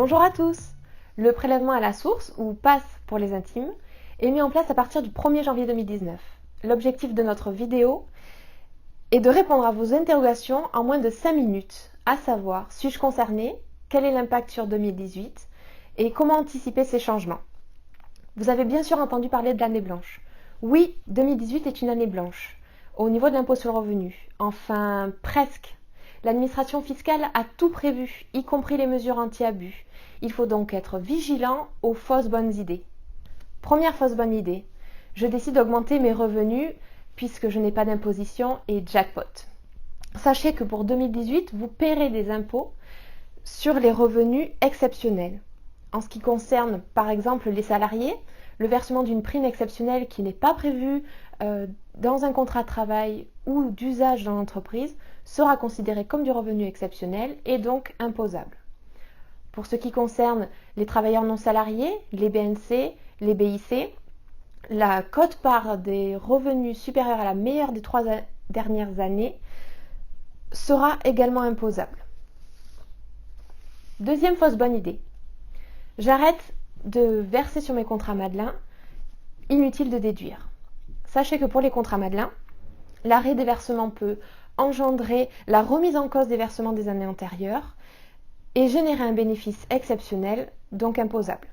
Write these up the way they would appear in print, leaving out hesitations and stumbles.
Bonjour à tous! Le prélèvement à la source, ou PAS pour les intimes, est mis en place à partir du 1er janvier 2019. L'objectif de notre vidéo est de répondre à vos interrogations en moins de 5 minutes, à savoir, suis-je concerné, quel est l'impact sur 2018 et comment anticiper ces changements. Vous avez bien sûr entendu parler de l'année blanche. Oui, 2018 est une année blanche, au niveau de l'impôt sur le revenu. Enfin, presque. L'administration fiscale a tout prévu, y compris les mesures anti-abus. Il faut donc être vigilant aux fausses bonnes idées. Première fausse bonne idée, je décide d'augmenter mes revenus puisque je n'ai pas d'imposition et jackpot. Sachez que pour 2018, vous paierez des impôts sur les revenus exceptionnels. En ce qui concerne par exemple les salariés, le versement d'une prime exceptionnelle qui n'est pas prévue dans un contrat de travail ou d'usage dans l'entreprise sera considéré comme du revenu exceptionnel et donc imposable. Pour ce qui concerne les travailleurs non salariés, les BNC, les BIC, la quote-part des revenus supérieurs à la meilleure des 3 dernières années sera également imposable. Deuxième fausse bonne idée. J'arrête de verser sur mes contrats Madelin, inutile de déduire. Sachez que pour les contrats Madelin, l'arrêt des versements peut engendrer la remise en cause des versements des années antérieures et générer un bénéfice exceptionnel, donc imposable.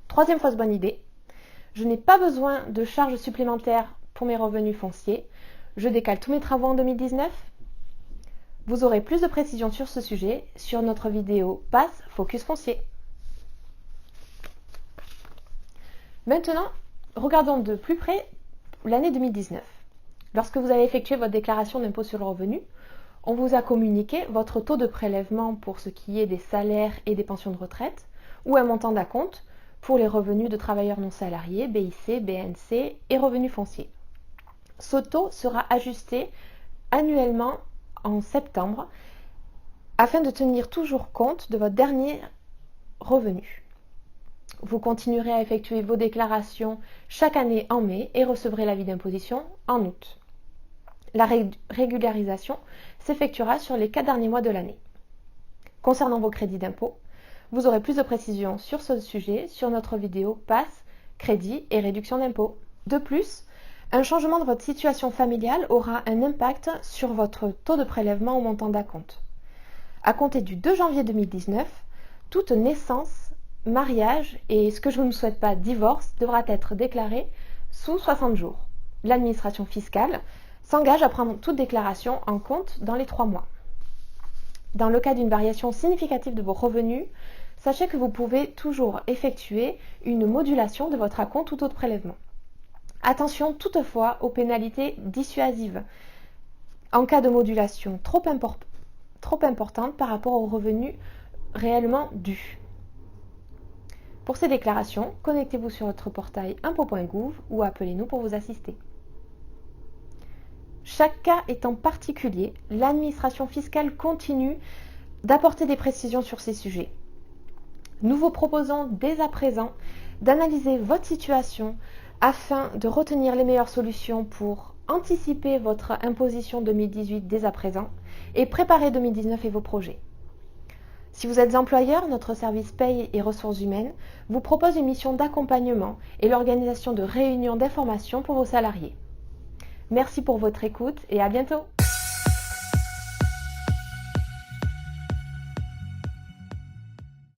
Troisième fausse bonne idée, je n'ai pas besoin de charges supplémentaires pour mes revenus fonciers, je décale tous mes travaux en 2019. Vous aurez plus de précisions sur ce sujet sur notre vidéo PAS Focus Foncier. Maintenant, regardons de plus près l'année 2019. Lorsque vous avez effectué votre déclaration d'impôt sur le revenu, on vous a communiqué votre taux de prélèvement pour ce qui est des salaires et des pensions de retraite ou un montant d'acompte pour les revenus de travailleurs non salariés, BIC, BNC et revenus fonciers. Ce taux sera ajusté annuellement en septembre afin de tenir toujours compte de votre dernier revenu. Vous continuerez à effectuer vos déclarations chaque année en mai et recevrez l'avis d'imposition en août. La régularisation s'effectuera sur les 4 derniers mois de l'année. Concernant vos crédits d'impôt, vous aurez plus de précisions sur ce sujet sur notre vidéo PAS, crédit et réduction d'impôt. De plus, un changement de votre situation familiale aura un impact sur votre taux de prélèvement au montant d'acompte. À compter du 2 janvier 2019, toute naissance, mariage et, ce que je ne souhaite pas, divorce devra être déclaré sous 60 jours. L'administration fiscale s'engage à prendre toute déclaration en compte dans les 3 mois. Dans le cas d'une variation significative de vos revenus, sachez que vous pouvez toujours effectuer une modulation de votre acompte ou taux de prélèvement. Attention toutefois aux pénalités dissuasives en cas de modulation trop importante par rapport aux revenus réellement dus. Pour ces déclarations, connectez-vous sur notre portail impôts.gouv ou appelez-nous pour vous assister. Chaque cas étant particulier, l'administration fiscale continue d'apporter des précisions sur ces sujets. Nous vous proposons dès à présent d'analyser votre situation afin de retenir les meilleures solutions pour anticiper votre imposition 2018 dès à présent et préparer 2019 et vos projets. Si vous êtes employeur, notre service paye et ressources humaines vous propose une mission d'accompagnement et l'organisation de réunions d'information pour vos salariés. Merci pour votre écoute et à bientôt!